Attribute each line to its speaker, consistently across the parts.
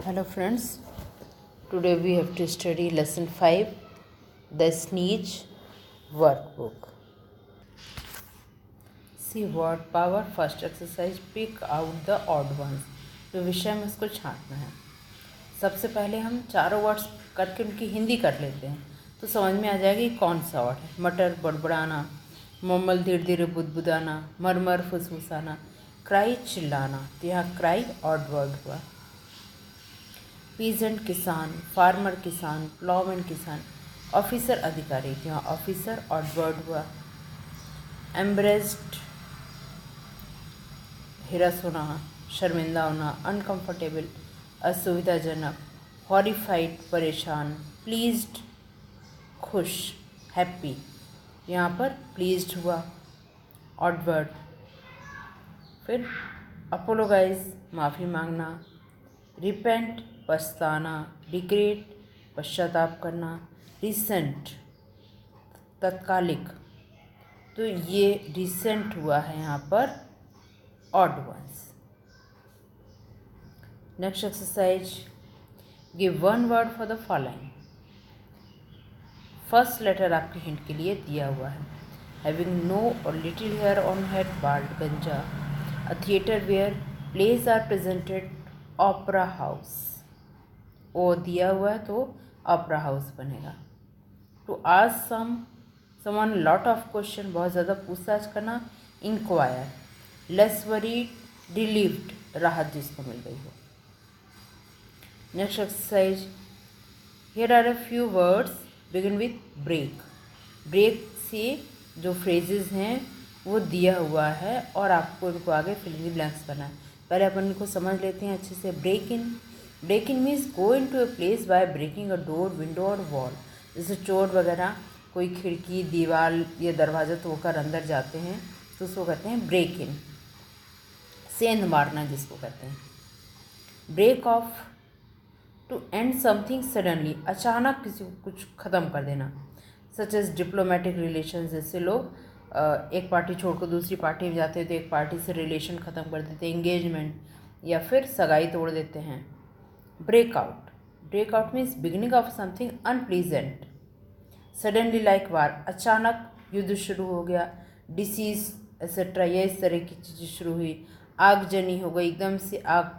Speaker 1: Hello friends, today we have to study lesson 5, the Sneeze workbook. See word power, first exercise, pick out the odd ones. जो विषय में उसको छांटना है। सबसे पहले हम चारों वर्ड्स करके उनकी हिंदी कर लेते हैं तो समझ में आ जाएगी कौन सा वर्ड है। मटर बड़बड़ाना, मम्मल धीरे धीरे बुदबुदाना, मरमर फुसफुसाना, क्राई चिल्लाना। तो यहाँ क्राई ऑड वर्ड हुआ। पीजेंट किसान, फार्मर किसान, प्लॉमैन किसान, ऑफिसर अधिकारी, यहाँ ऑफिसर ऑड वर्ड हुआ। एम्ब्रेस्ड हिरस होना, शर्मिंदा होना, अनकंफर्टेबल असुविधाजनक, हॉरिफाइड परेशान, प्लीज्ड खुश, हैप्पी, यहाँ पर प्लीज्ड हुआ ऑड वर्ड। फिर अपोलोगाइज माफ़ी मांगना, रिपेंट पछताना, रिग्रेट पश्चाताप करना, रिसेंट तत्कालिक। तो ये रिसेंट हुआ है यहाँ पर odd ones. Next exercise, give one word for the following. First letter आपके हिंट के लिए दिया हुआ है। हैविंग नो और little hair on head, bald गंजा, a theatre where plays are presented, opera house. O दिया हुआ है तो ऑपरा हाउस बनेगा। To ask someone lot of question, बहुत ज़्यादा पूछताछ करना, इंक्वायर। लेस वरीड, रिलीव्ड, राहत जिसको मिल गई हो। Next exercise, here are a few words begin with break. Break से जो फ्रेजेस हैं वो दिया हुआ है और आपको इनको आगे फिल इन द ब्लैंक्स करना है। पहले अपन इनको समझ लेते हैं अच्छे से। Break in, break in means go into a place by breaking a door, window और वॉल। जैसे चोर वगैरह कोई खिड़की, दीवार या दरवाज़ा तोड़कर अंदर जाते हैं तो उसको कहते हैं ब्रेक इन। सेंध मारना जिसको कहते हैं। Break off, to end something suddenly, अचानक किसी को कुछ ख़त्म कर देना। सच एज डिप्लोमेटिक रिलेशन, जैसे लोग एक पार्टी छोड़कर दूसरी पार्टी में जाते हैं तो एक पार्टी से रिलेशन ख़त्म कर देते हैं, एंगेजमेंट, या फिर सगाई तोड़ देते हैं। Breakout, breakout means beginning of something unpleasant. Suddenly like war, अचानक युद्ध शुरू हो गया। डिसीज एक्सेट्रा, ये इस तरह की चीज़ें शुरू हुई। आगजनी हो गई, एकदम से आग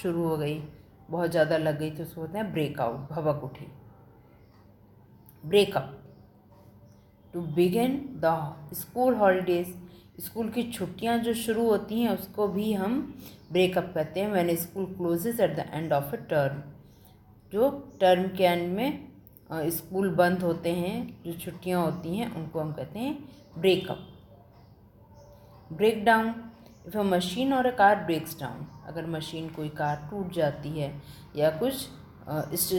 Speaker 1: शुरू हो गई, बहुत ज़्यादा लग गई तो उसको बोलते हैं ब्रेकआउट, भभक उठी। Breakup, to begin the school holidays, school की छुट्टियां जो शुरू होती हैं उसको भी हम ब्रेकअप कहते हैं। When school closes at the end of a term, जो टर्म के एंड में स्कूल बंद होते हैं, जो छुट्टियां होती हैं उनको हम कहते हैं break up. Break down, if a machine or a car breaks down, अगर मशीन कोई कार टूट जाती है या कुछ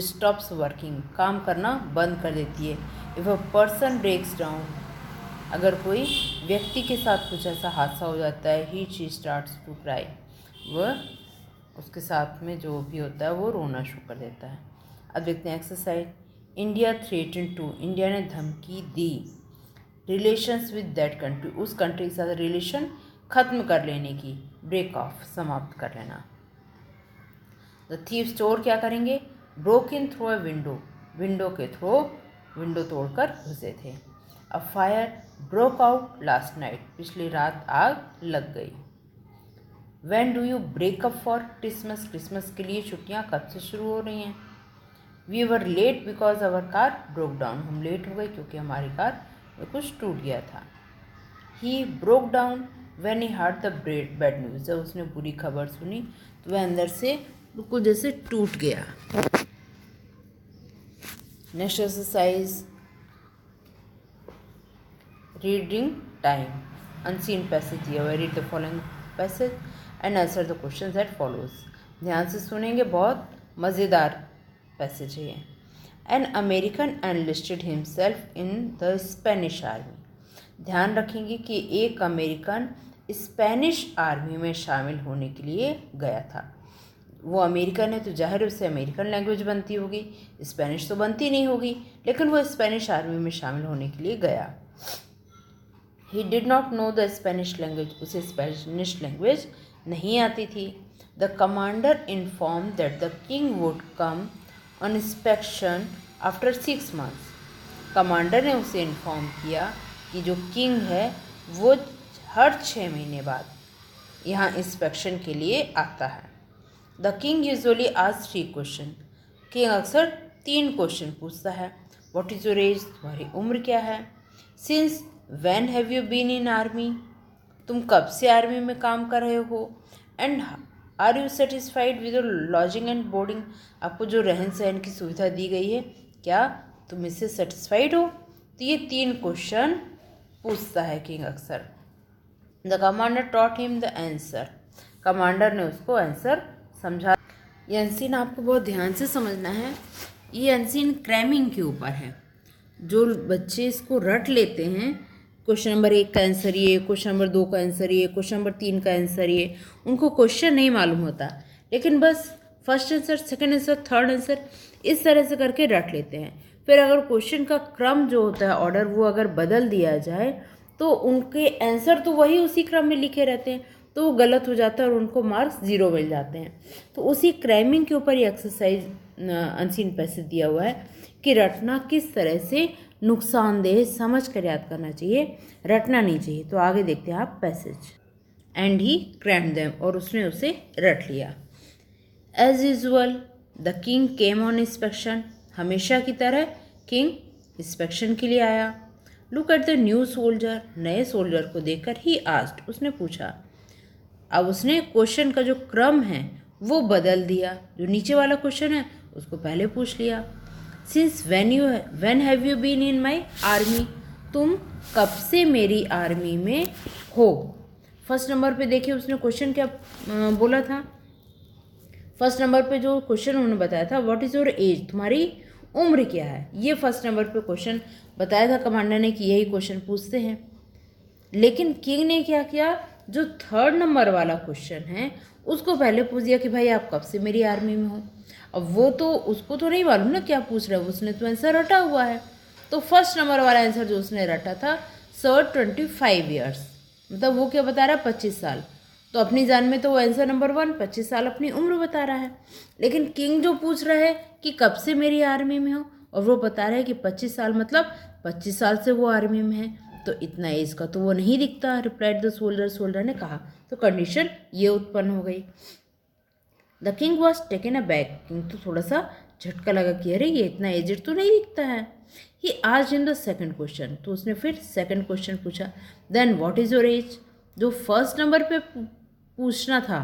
Speaker 1: स्टॉप्स वर्किंग, काम करना बंद कर देती है। If a person breaks down, अगर कोई व्यक्ति के साथ कुछ ऐसा हादसा हो जाता है, ही शी स्टार्ट्स टू क्राई, वह उसके साथ में जो भी होता है वो रोना शुरू कर देता है। अब देखते हैं exercise. India threaten to, India ने धमकी दी रिलेशंस विद दैट कंट्री, उस कंट्री के साथ रिलेशन ख़त्म कर लेने की। ब्रेक ऑफ, समाप्त कर लेना। द थीव, चोर क्या करेंगे? Broke in through a window, window के थ्रू विंडो तोड़कर घुसे थे। A fire broke out last night, पिछली रात आग लग गई। When do you break up for Christmas, Christmas के लिए छुट्टियां कब से शुरू हो रही हैं? We were late because our car broke down, हम लेट हो गए क्योंकि हमारी कार में कुछ टूट गया था। He broke down when he heard the bad news, जब उसने बुरी खबर सुनी तो वह अंदर से बिल्कुल जैसे टूट गया। Next exercise, reading time, unseen passage दिया हुआ है। Read the following passage and answer the question that follows. ध्यान से सुनेंगे, बहुत मज़ेदार पैसेज है ये। An American enlisted himself in the Spanish army, ध्यान रखेंगे कि एक अमेरिकन स्पेनिश आर्मी में शामिल होने के लिए गया था। वो अमेरिकन है तो जाहिर उससे अमेरिकन लैंग्वेज बनती होगी, स्पेनिश तो बनती नहीं होगी, लेकिन वो स्पेनिश आर्मी में शामिल होने के लिए गया। ही did not know the Spanish language, उसे स्पेनिश लैंग्वेज नहीं आती थी। The commander inform that the king would come on inspection after 6 months। Commander ने उसे इन्फॉर्म किया कि जो किंग है वो हर 6 महीने बाद यहाँ इंस्पेक्शन के लिए आता है। The king usually asks 3 question. King अक्सर 3 क्वेश्चन पूछता है। व्हाट इज़ योर एज, तुम्हारी उम्र क्या है। Since when have you been in army, तुम कब से आर्मी में काम कर रहे हो। And are you satisfied with your lodging and boarding, आपको जो रहन सहन की सुविधा दी गई है क्या तुम इससे सेटिस्फाइड हो। तो ये 3 क्वेश्चन पूछता है किंग अक्सर। The commander taught him the answer, commander ने उसको आंसर समझा। ये अनसीन आपको बहुत ध्यान से समझना है। ये अनसीन क्रैमिंग के ऊपर है। जो बच्चे इसको रट लेते हैं, क्वेश्चन नंबर 1 का आंसर ये, क्वेश्चन नंबर 2 का आंसर ये, क्वेश्चन नंबर 3 का आंसर ये, उनको क्वेश्चन नहीं मालूम होता, लेकिन बस first answer, second answer, third answer इस तरह से करके रट लेते हैं। फिर अगर क्वेश्चन का क्रम जो होता है, ऑर्डर, वो अगर बदल दिया जाए तो उनके आंसर तो वही उसी क्रम में लिखे रहते हैं, तो वो गलत हो जाता है और उनको मार्क्स 0 मिल जाते हैं। तो उसी क्रैमिंग के ऊपर ये एक्सरसाइज अनसीन पैसेज दिया हुआ है कि रटना किस तरह से नुकसानदेह समझ कर याद करना चाहिए, रटना नहीं चाहिए। तो आगे देखते हैं आप passage. And he crammed them, और उसने उसे रट लिया। As usual the king came on inspection, हमेशा की तरह किंग इंस्पेक्शन के लिए आया। Look at the new soldier, नए सोल्जर को देखकर ही आस्क्ड, उसने पूछा। अब उसने क्वेश्चन का जो क्रम है वो बदल दिया। जो नीचे वाला क्वेश्चन है उसको पहले पूछ लिया। Since when have you been in my army, तुम कब से मेरी आर्मी में हो। फर्स्ट नंबर पे देखिए उसने क्वेश्चन क्या बोला था। फर्स्ट नंबर पे जो क्वेश्चन उन्होंने बताया था, व्हाट इज़ योर एज, तुम्हारी उम्र क्या है। ये फर्स्ट नंबर पे क्वेश्चन बताया था कमांडर ने कि यही क्वेश्चन पूछते हैं। लेकिन किंग ने क्या किया, जो थर्ड नंबर वाला क्वेश्चन है उसको पहले पूछ दिया कि भाई आप कब से मेरी आर्मी में हो। अब वो तो उसको तो नहीं मालूम ना क्या पूछ रहा है, उसने तो आंसर रटा हुआ है। तो फर्स्ट नंबर वाला आंसर जो उसने रटा था, सर 25 ईयर्स, मतलब वो क्या बता रहा है 25 साल। तो अपनी जान में तो वो आंसर नंबर 1 25 साल अपनी उम्र बता रहा है। लेकिन किंग जो पूछ रहा है कि कब से मेरी आर्मी में हो, और वो बता रहा है कि 25 साल, मतलब 25 साल से वो आर्मी में है, तो इतना एज का तो वो नहीं दिखता। रिप्लाइड द सोल्जर, सोल्जर ने कहा। तो कंडीशन ये उत्पन्न हो गई। The king was taken a back, king तो थोड़ा सा झटका लगा कि अरे ये इतना एजेड तो नहीं दिखता है। He asked him the second question, तो उसने फिर सेकंड क्वेश्चन पूछा। Then what is your age, जो फर्स्ट नंबर पे पूछना था,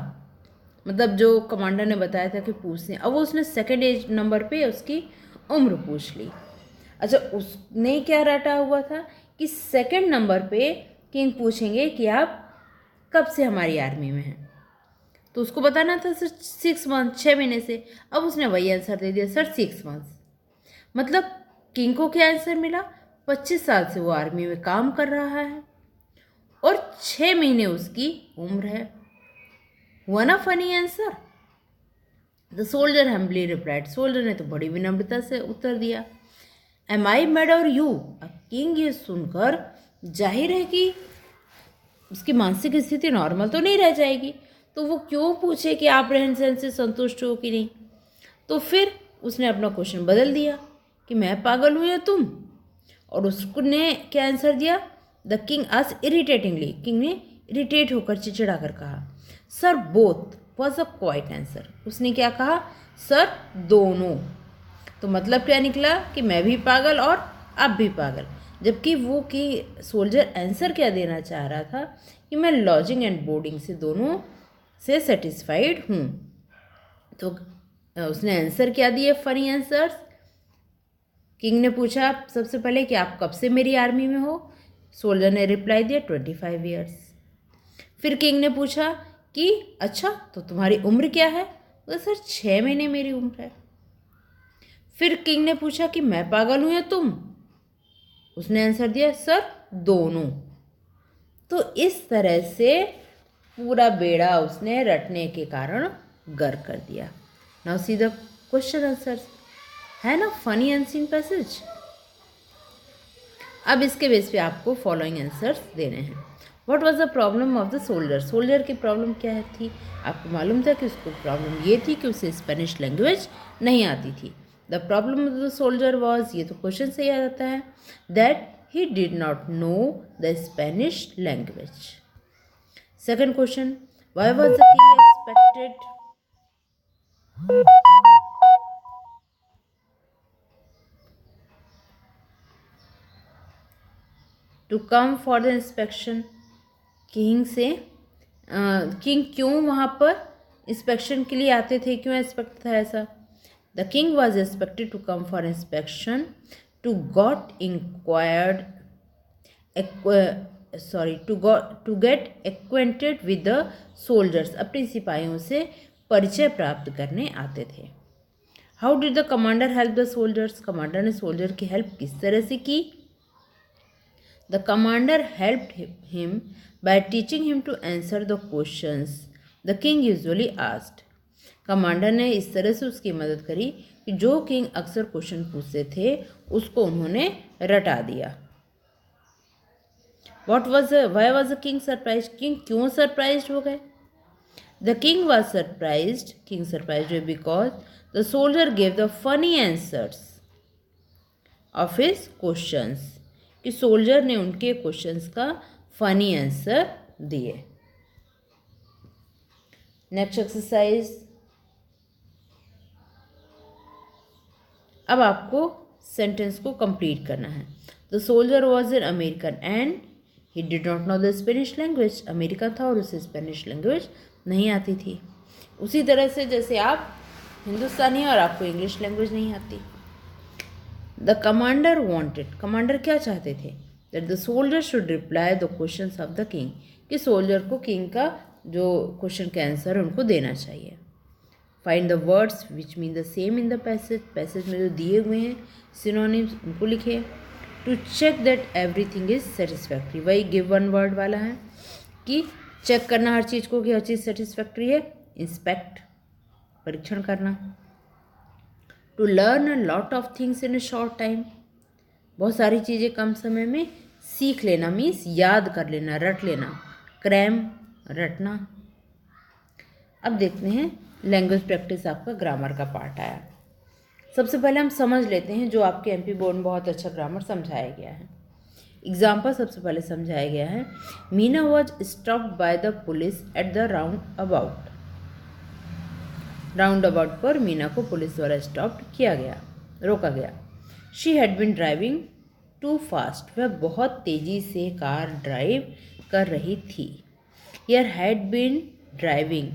Speaker 1: मतलब जो कमांडर ने बताया था कि पूछने, अब वो उसने सेकंड एज नंबर पे उसकी उम्र पूछ ली। अच्छा, उसने क्या रटा हुआ था कि सेकंड नंबर पे किंग पूछेंगे कि आप कब से हमारी आर्मी में हैं, तो उसको बताना था सर 6 मंथ, 6 महीने से। अब उसने वही आंसर दे दिया, सर 6 मंथ्स। मतलब किंग को क्या आंसर मिला, 25 साल से वो आर्मी में काम कर रहा है और 6 महीने उसकी उम्र है। हुआ ना funny answer. The soldier humbly replied, सोल्जर ने तो बड़ी विनम्रता से उत्तर दिया। Am I mad or you. अब किंग ये सुनकर जाहिर है कि उसकी मानसिक स्थिति नॉर्मल तो नहीं रह जाएगी, तो वो क्यों पूछे कि आप रहन सहन से संतुष्ट हो कि नहीं। तो फिर उसने अपना क्वेश्चन बदल दिया कि मैं पागल हूँ या तुम, और उसने क्या आंसर दिया। द किंग आज इरिटेटिंगली, किंग ने इरिटेट होकर चिड़चिड़ा कर कहा, sir both was a quite answer. उसने क्या कहा, सर दोनों। तो मतलब क्या निकला कि मैं भी पागल और आप भी पागल। जबकि वो कि सोल्जर आंसर क्या देना चाह रहा था कि मैं लॉजिंग एंड बोर्डिंग से दोनों से सेटिस्फाइड हूँ। तो उसने आंसर क्या दिए, फनी आंसर्स। किंग ने पूछा सबसे पहले कि आप कब से मेरी आर्मी में हो। सोल्जर ने रिप्लाई दिया 25 ईयर्स। फिर किंग ने पूछा कि अच्छा तो तुम्हारी उम्र क्या है। तो सर 6 महीने मेरी उम्र है। फिर किंग ने पूछा कि मैं पागल हूँ या तुम। उसने आंसर दिया सर दोनों। तो इस तरह से पूरा बेड़ा उसने रटने के कारण गर्क कर दिया। Now see the question answers, है ना फनी अनसीन पैसेज। अब इसके बेस पे आपको फॉलोइंग आंसर्स देने हैं। What was the problem of the soldier, soldier की प्रॉब्लम क्या है थी? आपको मालूम था कि उसको प्रॉब्लम ये थी कि उसे स्पेनिश लैंग्वेज नहीं आती थी। The problem of the soldier was, ये तो क्वेश्चन से याद आता है, that he did not know the Spanish language. Second question, why was the king expected to come for the inspection, king से किंग क्यों वहाँ पर इंस्पेक्शन के लिए आते थे, क्यों एक्सपेक्ट था ऐसा? The king was expected to come for inspection to got inquired to get acquainted with the soldiers, अपने सिपाहियों से परिचय प्राप्त करने आते थे। How did the commander help the soldiers, commander ने सोल्जर की हेल्प किस तरह से की? The commander helped him by teaching him to answer the questions the king usually asked. Commander ने इस तरह से उसकी मदद करी कि जो किंग अक्सर क्वेश्चन पूछते थे उसको उन्होंने रटा दिया। Why was the king surprised? King क्यों सरप्राइज्ड हो गए? The king was surprised. King surprised because the soldier gave the funny answers of his questions. कि सोल्जर ने उनके क्वेश्चंस का फनी आंसर दिए। नेक्स्ट एक्सरसाइज, अब आपको सेंटेंस को कंप्लीट करना है। The soldier was an American and he did not know the Spanish language, America था और उसे स्पेनिश लैंग्वेज नहीं आती थी। उसी तरह से जैसे आप हिंदुस्तानी और आपको इंग्लिश लैंग्वेज नहीं आती। द कमांडर वॉन्टेड, कमांडर क्या चाहते थे? That the soldier should reply the questions of the king, कि सोल्जर को किंग का जो क्वेश्चन का आंसर है उनको देना चाहिए। Find the words which mean the same in the passage, passage में जो दिए हुए हैं सिनोनिम्स उनको लिखे। To check that everything is satisfactory, वही गिव वन वर्ड वाला है कि चेक करना हर चीज़ को कि हर चीज़ सेटिस्फैक्ट्री है। इंस्पेक्ट, परीक्षण करना। To learn a lot of things in a short time, बहुत सारी चीज़ें कम समय में सीख लेना, मीन्स याद कर लेना, रट लेना। क्रैम, रटना। अब देखते हैं लैंग्वेज प्रैक्टिस, आपका ग्रामर का पार्ट आया। सबसे पहले हम समझ लेते हैं जो आपके एमपी बोर्ड में बहुत अच्छा ग्रामर समझाया गया है। एग्जाम्पल सबसे पहले समझाया गया है, Meena was stopped by the police at the round about, round about पर मीना को पुलिस द्वारा स्टॉप किया गया, रोका गया। She had been driving too fast, वह बहुत तेज़ी से कार ड्राइव कर रही थी। Here had been driving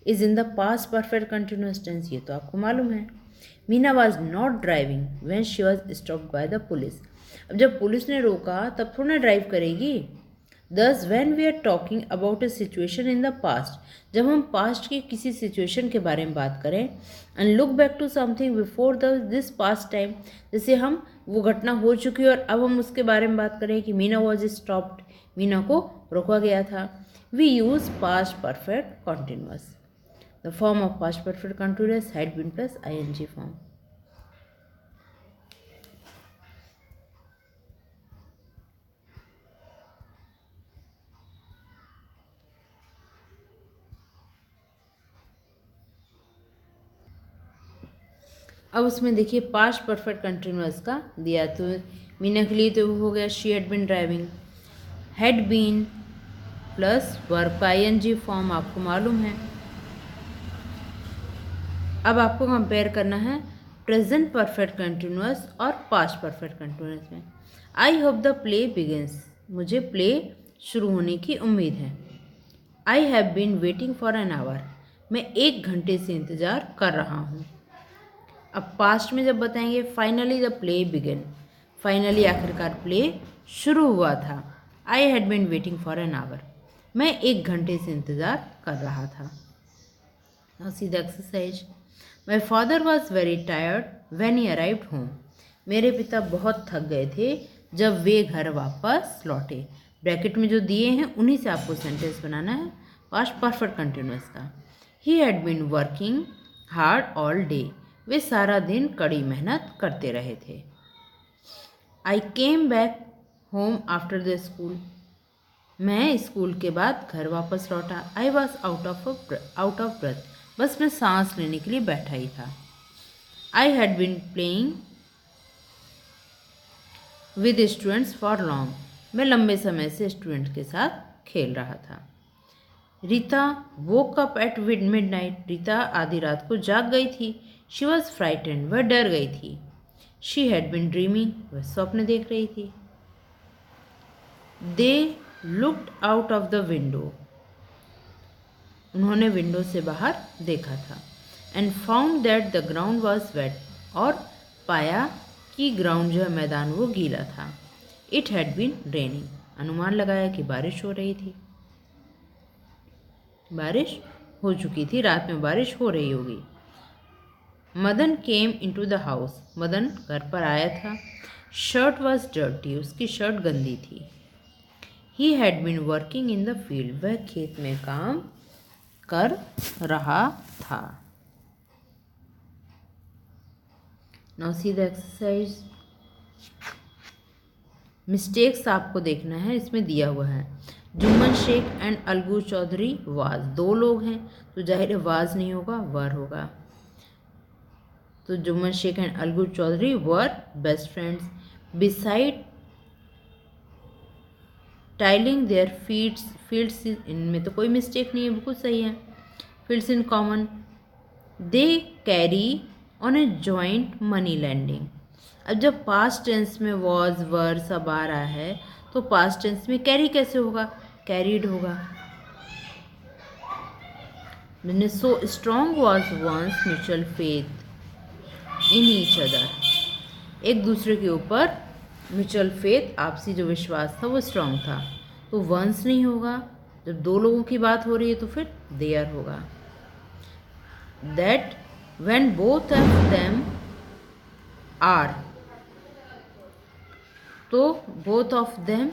Speaker 1: is in the past perfect continuous tense, ये तो आपको मालूम है। Meena was not driving when she was stopped by the police, अब जब पुलिस ने रोका तब थोड़ा ना ड्राइव करेगी। Thus, when we are talking about a situation in the past, जब हम पास्ट की किसी सिचुएशन के बारे में बात करें, and look back to something before this past time, जैसे हम वो घटना हो चुकी है और अब हम उसके बारे में बात करें कि मीना was stopped, मीना को रोका गया था, we use past perfect continuous. The form of past perfect continuous had been plus ing form. अब उसमें देखिए पास्ट परफेक्ट कंटिन्यूअस का दिया, तो मीना के लिए तो हो गया she had been driving, had been plus verb का आईएनजी फॉर्म आपको मालूम है। अब आपको कंपेयर करना है प्रेजेंट परफेक्ट कंटिन्यूअस और पास्ट परफेक्ट कंटिन्यूअस में। I hope the play begins, मुझे प्ले शुरू होने की उम्मीद है। I have been waiting for an hour, मैं 1 घंटे से इंतज़ार कर रहा हूँ। अब पास्ट में जब बताएंगे finally the play begin, finally आखिरकार प्ले शुरू हुआ था। I had been waiting for an hour, मैं 1 घंटे से इंतज़ार कर रहा था। Now see the exercise. My father was very tired when he arrived home. मेरे पिता बहुत थक गए थे जब वे घर वापस लौटे। ब्रैकेट में जो दिए हैं उन्हीं से आपको सेंटेंस बनाना है पास्ट परफेक्ट कंटिन्यूअस का। He had been working hard all day. वे सारा दिन कड़ी मेहनत करते रहे थे। I came back home after the school. मैं स्कूल के बाद घर वापस लौटा। I was out of breath, बस मैं सांस लेने के लिए बैठा ही था। I had been playing with students for long, मैं लंबे समय से स्टूडेंट के साथ खेल रहा था। Rita woke up at midnight, Rita आधी रात को जाग गई थी। शी वॉज फ्राइटेंड, वह डर गई थी। शी हैड बिन ड्रीमिंग, वह स्वप्न देख रही थी। They looked out of the window, उन्होंने विंडो से बाहर देखा था। And found that the ground was wet, और पाया कि ग्राउंड जो है मैदान वो गीला था। इट हैड बीन रेनिंग, अनुमान लगाया कि बारिश हो रही थी। बारिश हो चुकी थी, रात में बारिश हो रही होगी। Madan came into the house, Madan घर पर आया था। शर्ट वॉज डर्टी, उसकी शर्ट गंदी थी। He had been working in the field, वह खेत में काम कर रहा था। Now see the exercise. Mistakes आपको देखना है, इसमें दिया हुआ है। जुम्मन शेख एंड अलगू चौधरी वाज, दो लोग हैं तो जाहिर है वाज नहीं होगा, वर होगा। तो Jumman Sheikh and Algu Chaudhari were best friends. Beside tilling their fields, इनमें तो कोई मिस्टेक नहीं है, बिल्कुल सही है। Fields in common. They carry on a joint money lending. अब जब पास्ट टेंस में वॉज वर सब आ रहा है तो पास्ट टेंस में कैरी कैसे होगा, कैरीड होगा। So strong was once mutual faith in each other, एक दूसरे के ऊपर म्यूचुअल फेथ, आपसी जो विश्वास था वो स्ट्रॉन्ग था। तो वंस नहीं होगा, जब दो लोगों की बात हो रही है तो फिर देयर होगा। That when both of them are, तो बोथ ऑफ देम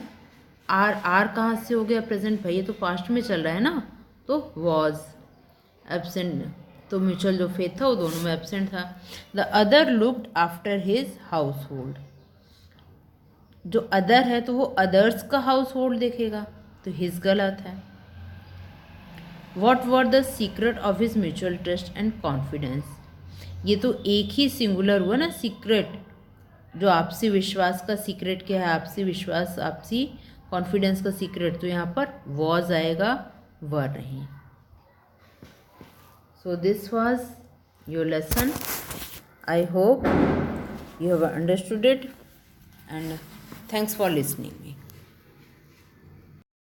Speaker 1: आर कहाँ से हो गया प्रेजेंट, भाई ये तो पास्ट में चल रहा है ना, तो वॉज एब्सेंट, तो म्यूचुअल जो फेथ था वो दोनों में एब्सेंट था। The other looked after his house hold, जो अदर है तो वो अदर्स का हाउस होल्ड देखेगा, तो हिज गलत है। What were the secret of his mutual trust and confidence, ये तो एक ही सिंगुलर हुआ ना, सीक्रेट जो आपसी विश्वास का सीक्रेट क्या है, आपसी विश्वास आपसी कॉन्फिडेंस का सीक्रेट, तो यहाँ पर वॉज आएगा, वर नहीं। So this was your lesson. I hope you have understood it, and thanks for listening.